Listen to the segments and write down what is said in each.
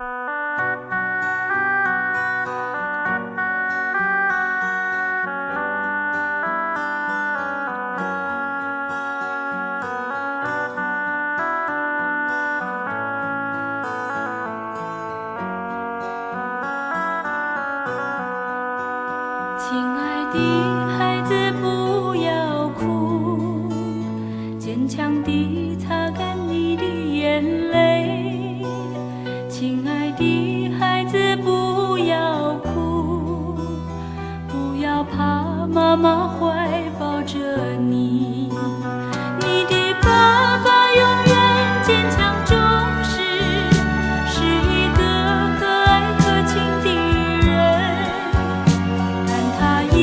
亲爱的孩子，不要哭，坚强地擦干你的眼泪。亲爱的孩子，不要哭，不要怕，妈妈怀抱着你。你的爸爸永远坚强忠实，是一个可爱可亲的人。看他已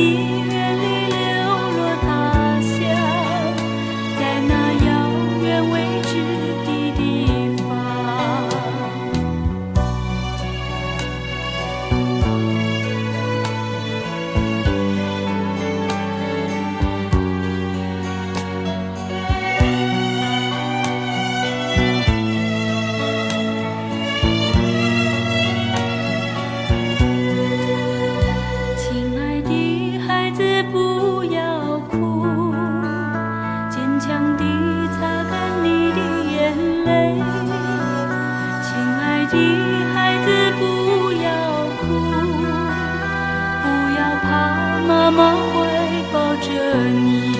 远离流落他乡，在那遥远未知的地方。亲爱的孩子，不要哭，坚强地擦干你的眼泪。亲爱的孩子，不要哭，不要怕，妈妈怀抱着你。